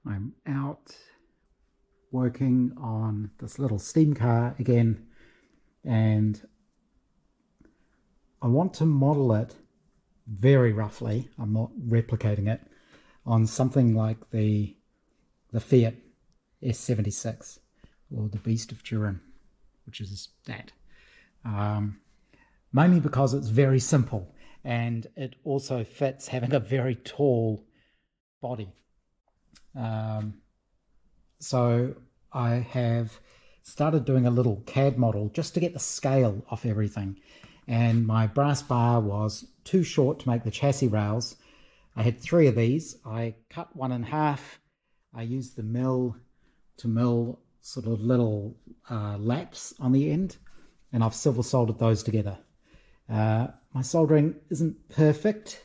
I'm out working on this little steam car again, and I want to model it very roughly. I'm not replicating it on something like the Fiat S76 or the Beast of Turin, which is that. Mainly because it's very simple and it also fits having a very tall body. So I have started doing a little CAD model just to get the scale of everything. And my brass bar was too short to make the chassis rails. I had 3 of these. I cut one in half. I used the mill to mill sort of little laps on the end, and I've silver soldered those together. My soldering isn't perfect,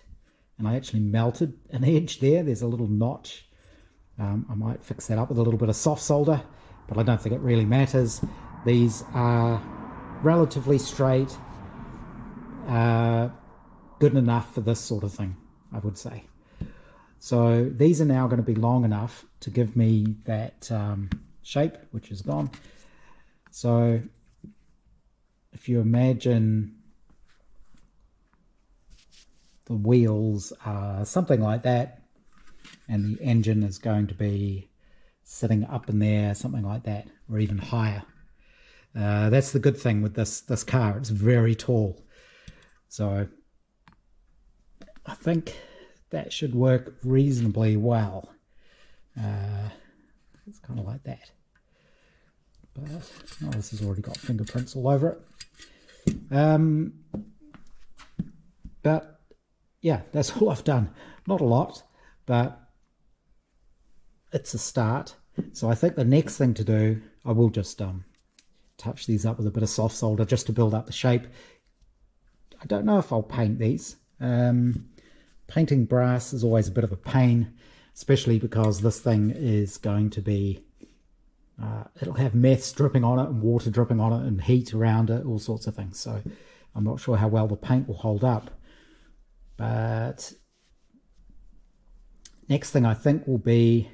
and I actually melted an edge there. There's a little notch. I might fix that up with a little bit of soft solder, but I don't think it really matters. These are relatively straight, good enough for this sort of thing, I would say. So these are now going to be long enough to give me that shape, which is gone. So if you imagine the wheels are something like that, and the engine is going to be sitting up in there, something like that, or even higher. That's the good thing with this car. It's very tall. So I think that should work reasonably well. It's kind of like that. But oh, this has already got fingerprints all over it. But yeah, that's all I've done. Not a lot, but it's a start. So I think the next thing to do, I will just touch these up with a bit of soft solder just to build up the shape. I don't know if I'll paint these. Painting brass is always a bit of a pain, especially because this thing is going to be, it'll have meths dripping on it and water dripping on it and heat around it, all sorts of things. So I'm not sure how well the paint will hold up. But next thing I think will be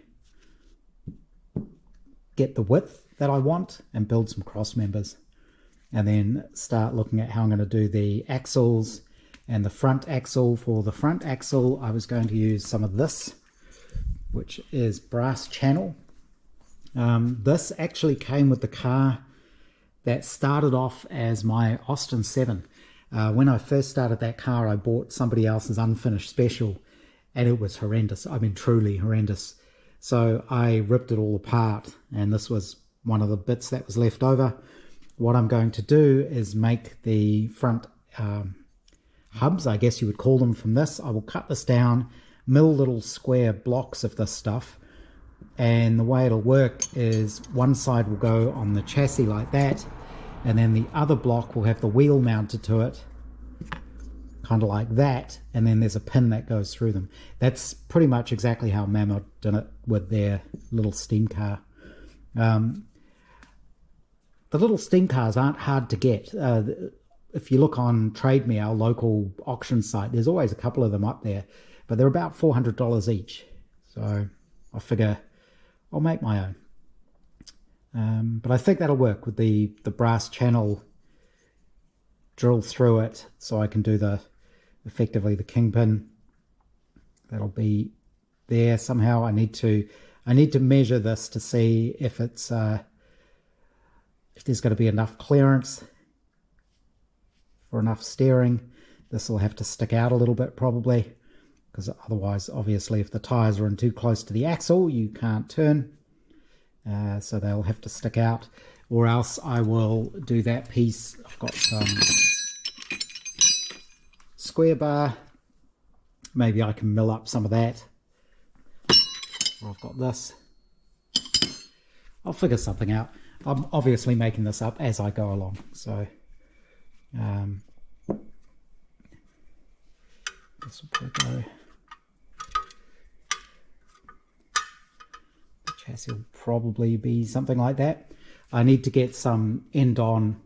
get the width that I want and build some cross members, and then start looking at how I'm going to do the axles and the front axle. For the front axle, I was going to use some of this, which is brass channel. This actually came with the car that started off as my Austin 7. When I first started that car, I bought somebody else's unfinished special, and it was horrendous. I mean, truly horrendous. So I ripped it all apart, and this was one of the bits that was left over. What I'm going to do is make the front hubs, I guess you would call them, from this. I will cut this down, mill little square blocks of this stuff, and the way it'll work is one side will go on the chassis like that, and then the other block will have the wheel mounted to it, kind of like that, and then there's a pin that goes through them. That's pretty much exactly how Mammoth did it with their little steam car. The little steam cars aren't hard to get. If you look on Trade Me, our local auction site, there's always a couple of them up there, but they're about $400 each. So I figure I'll make my own. But I think that'll work with the brass channel drill through it, so I can do effectively the kingpin. That'll be there somehow. I need to measure this to see if it's if there's going to be enough clearance for enough steering. This will have to stick out a little bit probably, because otherwise, obviously, if the tires are in too close to the axle, you can't turn. So they'll have to stick out, or else I will do that piece. I've got some square bar. Maybe I can mill up some of that. Or I've got this. I'll figure something out. I'm obviously making this up as I go along. So this will probably go. The chassis will probably be something like that. I need to get some end-on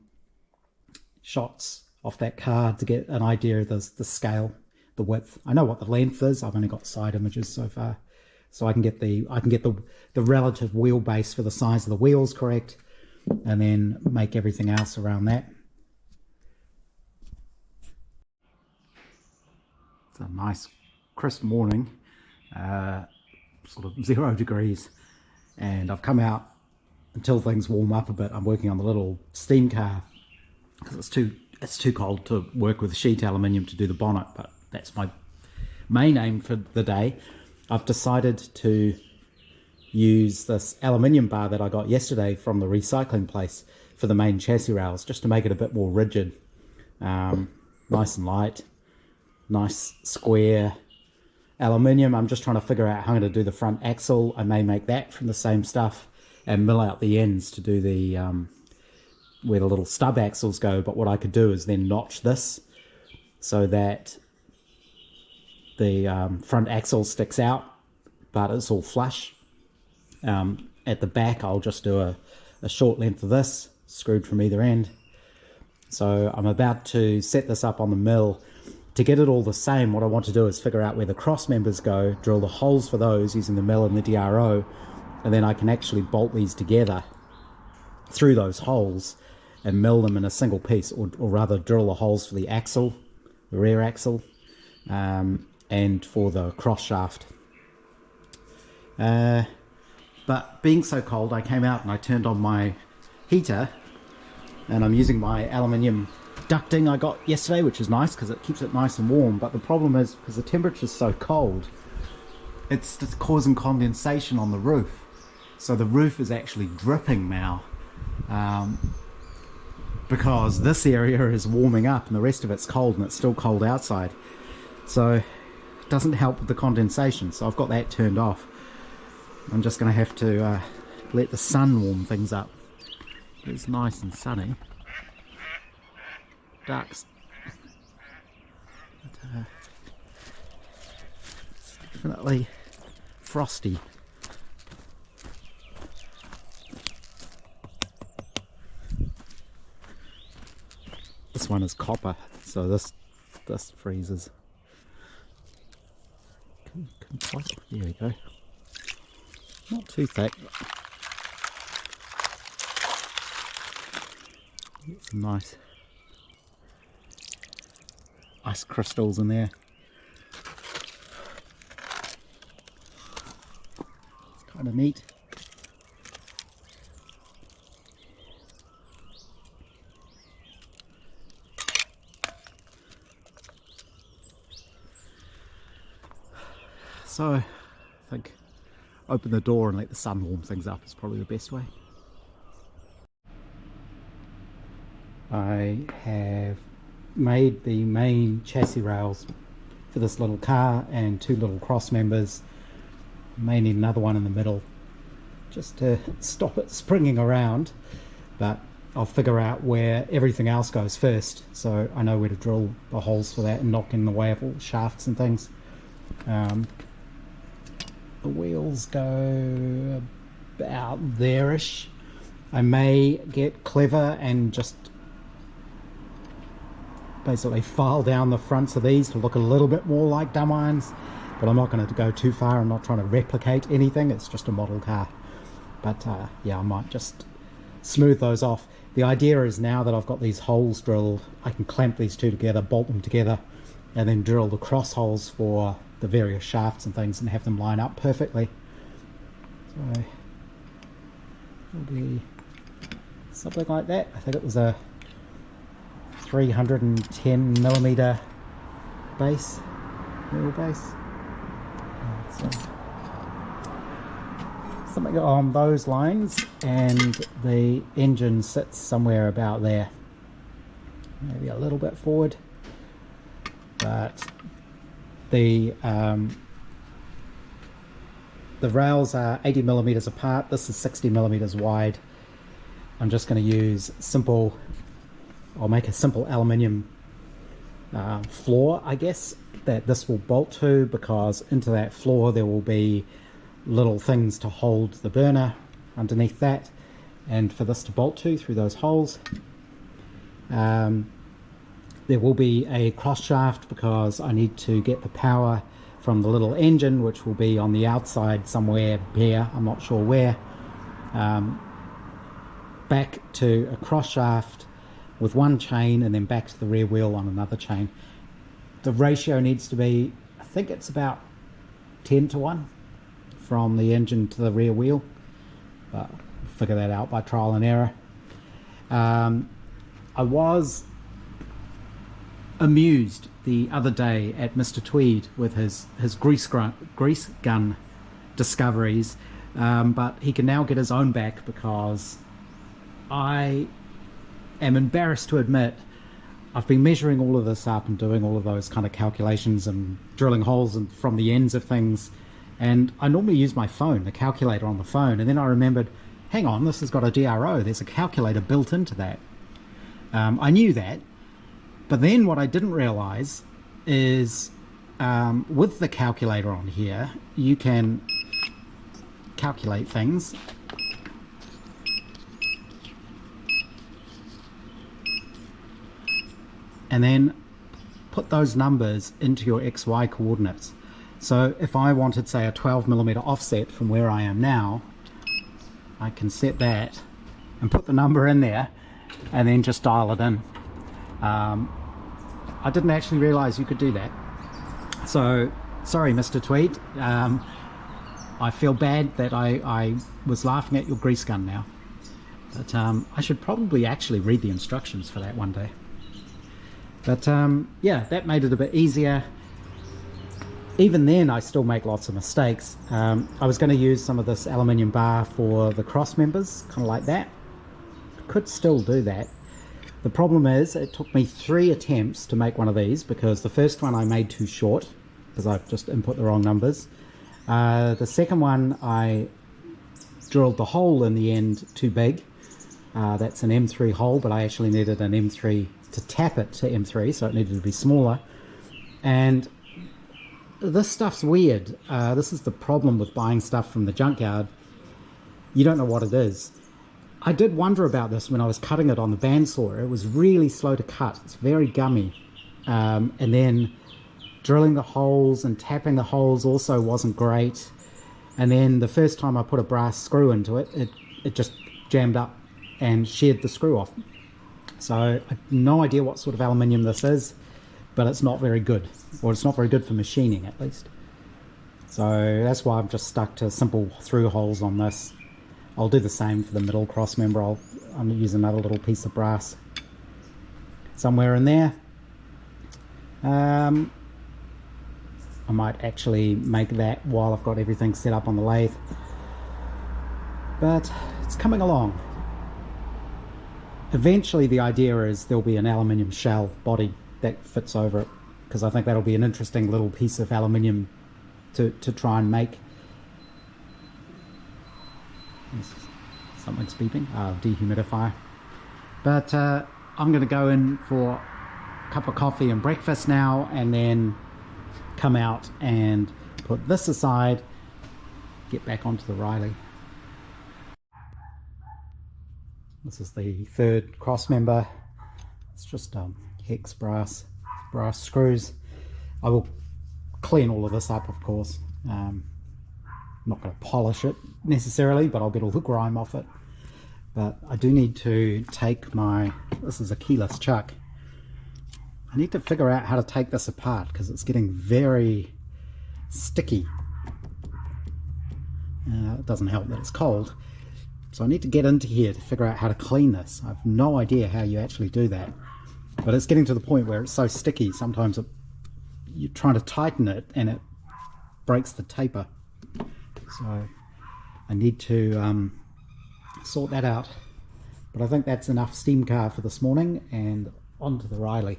shots off that car to get an idea of the scale, the width. I know what the length is. I've only got side images so far, so I can get the relative wheelbase for the size of the wheels correct, and then make everything else around that. It's a nice crisp morning, sort of 0 degrees, and I've come out until things warm up a bit. I'm working on the little steam car because it's too cold to work with sheet aluminium to do the bonnet, but that's my main aim for the day. I've decided to use this aluminium bar that I got yesterday from the recycling place for the main chassis rails, just to make it a bit more rigid. Nice and light, nice square aluminium. I'm just trying to figure out how I'm going to do the front axle. I may make that from the same stuff and mill out the ends to do the where the little stub axles go, but what I could do is then notch this so that the front axle sticks out but it's all flush. At the back I'll just do a short length of this screwed from either end. So I'm about to set this up on the mill. To get it all the same, what I want to do is figure out where the cross members go, drill the holes for those using the mill and the DRO, and then I can actually bolt these together through those holes and mill them in a single piece, or rather drill the holes for the axle, the rear axle, and for the cross shaft. But being so cold, I came out and I turned on my heater, and I'm using my aluminium ducting I got yesterday, which is nice because it keeps it nice and warm. But the problem is, because the temperature is so cold, it's just causing condensation on the roof. So the roof is actually dripping now, because this area is warming up and the rest of it's cold, and it's still cold outside. So it doesn't help with the condensation. So I've got that turned off. I'm just going to have to let the sun warm things up. It's nice and sunny. Ducks. But, it's definitely frosty. This one is copper, so this freezes. There we go. Not too thick. Get some nice ice crystals in there. It's kind of neat. So I think open the door and let the sun warm things up is probably the best way. I have made the main chassis rails for this little car and two little cross members. May need another one in the middle just to stop it springing around, but I'll figure out where everything else goes first, so I know where to drill the holes for that and knock in the way of all the shafts and things. The wheels go about there-ish. I may get clever and just basically file down the fronts of these to look a little bit more like dumb irons, but I'm not going to go too far. I'm not trying to replicate anything. It's just a model car. But yeah, I might just smooth those off. The idea is, now that I've got these holes drilled, I can clamp these two together, bolt them together, and then drill the cross holes for the various shafts and things and have them line up perfectly. So it'll be something like that. I think it was a 310mm base, wheelbase. So something on those lines, and the engine sits somewhere about there, maybe a little bit forward, but the rails are 80mm apart. This is 60mm wide. I'm just going to use I'll make a simple aluminium floor, I guess, that this will bolt to, because into that floor there will be little things to hold the burner underneath that, and for this to bolt to through those holes. There will be a cross shaft because I need to get the power from the little engine, which will be on the outside somewhere here, I'm not sure where, back to a cross shaft with one chain, and then back to the rear wheel on another chain. The ratio needs to be, I think it's about 10 to 1 from the engine to the rear wheel, but figure that out by trial and error. I was amused the other day at Mr. Tweed with his grease gun discoveries, but he can now get his own back, because I am embarrassed to admit I've been measuring all of this up and doing all of those kind of calculations and drilling holes from the ends of things, and I normally use my phone, the calculator on the phone, and then I remembered, hang on, this has got a DRO, there's a calculator built into that. I knew that, but then what I didn't realize is with the calculator on here, you can calculate things and then put those numbers into your XY coordinates. So if I wanted, say, a 12mm offset from where I am now, I can set that and put the number in there and then just dial it in. I didn't actually realize you could do that. So sorry, Mr. Tweed. I feel bad that I was laughing at your grease gun now. But I should probably actually read the instructions for that one day. But yeah, that made it a bit easier. Even then, I still make lots of mistakes. I was going to use some of this aluminium bar for the cross members, kind of like that. Could still do that. The problem is, it took me 3 attempts to make one of these, because the first one I made too short, because I just input the wrong numbers. The second one, I drilled the hole in the end too big. That's an M3 hole, but I actually needed an M3 to tap it to M3, so it needed to be smaller. And this stuff's weird. This is the problem with buying stuff from the junkyard. You don't know what it is. I did wonder about this when I was cutting it on the bandsaw. It was really slow to cut. It's very gummy. And then drilling the holes and tapping the holes also wasn't great. And then the first time I put a brass screw into it, it just jammed up and sheared the screw off. So I have no idea what sort of aluminium this is, but it's not very good, or it's not very good for machining at least. So that's why I'm just stuck to simple through holes on this. I'll do the same for the middle cross member. I'm going to use another little piece of brass somewhere in there. I might actually make that while I've got everything set up on the lathe, but it's coming along. Eventually the idea is there'll be an aluminium shell body that fits over it, because I think that'll be an interesting little piece of aluminium to try and make. Something's beeping. Dehumidifier. But I'm going to go in for a cup of coffee and breakfast now, and then come out and put this aside, get back onto the Riley. This is the third cross member. It's just hex brass screws. I will clean all of this up, of course. I'm not going to polish it necessarily, but I'll get all the grime off it. But I do need to take my, this is a keyless chuck. I need to figure out how to take this apart, because it's getting very sticky. It doesn't help that it's cold. So I need to get into here to figure out how to clean this. I have no idea how you actually do that. But it's getting to the point where it's so sticky, sometimes you're trying to tighten it and it breaks the taper. So I need to sort that out. But I think that's enough steam car for this morning, and on to the Riley.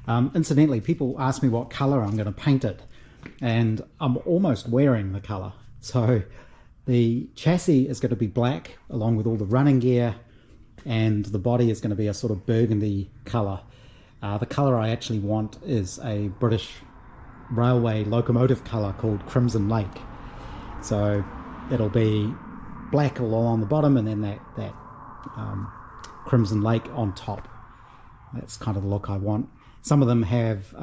Incidentally, people ask me what colour I'm going to paint it, and I'm almost wearing the colour. So the chassis is going to be black along with all the running gear, and the body is going to be a sort of burgundy colour. The colour I actually want is a British railway locomotive colour called Crimson Lake. So it'll be black along the bottom, and then that Crimson Lake on top. That's kind of the look I want. Some of them have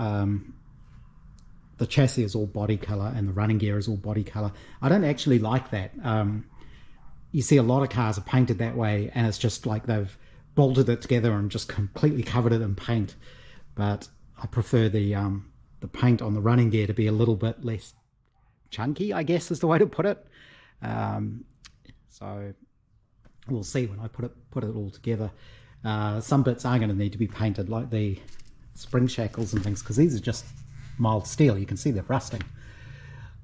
the chassis is all body color and the running gear is all body color. I don't actually like that. You see a lot of cars are painted that way, and it's just like they've bolted it together and just completely covered it in paint. But I prefer the paint on the running gear to be a little bit less chunky, I guess is the way to put it. So we'll see when I put it all together. Some bits are going to need to be painted, like the spring shackles and things, because these are just mild steel. You can see they're rusting.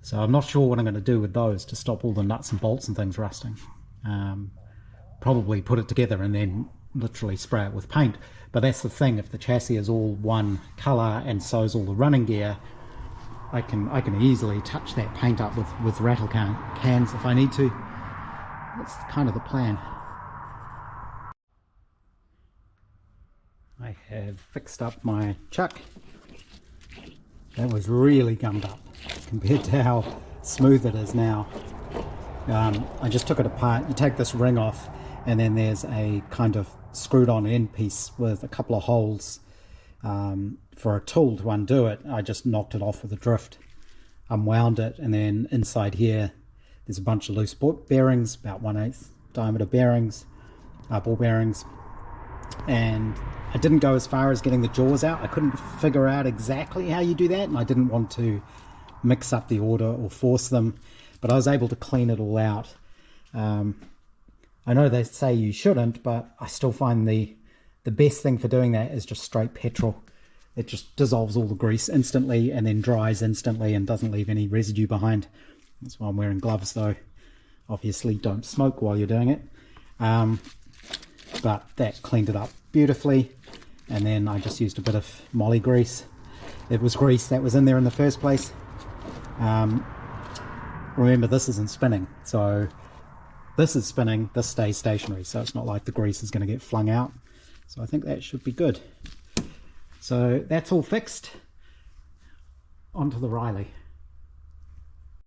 So I'm not sure what I'm going to do with those to stop all the nuts and bolts and things rusting. Probably put it together and then literally spray it with paint. But that's the thing, if the chassis is all one color and so is all the running gear, I can easily touch that paint up with rattle cans if I need to. That's kind of the plan. I have fixed up my chuck. That was really gummed up compared to how smooth it is now. I just took it apart. You take this ring off, and then there's a kind of screwed on end piece with a couple of holes for a tool to undo it. I just knocked it off with a drift, unwound it, and then inside here there's a bunch of loose bearings, about 1/8 diameter bearings, ball bearings, and I didn't go as far as getting the jaws out. I couldn't figure out exactly how you do that, and I didn't want to mix up the order or force them, but I was able to clean it all out. I know they say you shouldn't, but I still find the best thing for doing that is just straight petrol. It just dissolves all the grease instantly and then dries instantly and doesn't leave any residue behind. That's why I'm wearing gloves, though. Obviously don't smoke while you're doing it. But that cleaned it up beautifully, and then I just used a bit of moly grease. It was grease that was in there in the first place. Remember, this isn't spinning, so this is spinning, this stays stationary, so it's not like the grease is going to get flung out. So I think that should be good. So that's all fixed. Onto the Riley.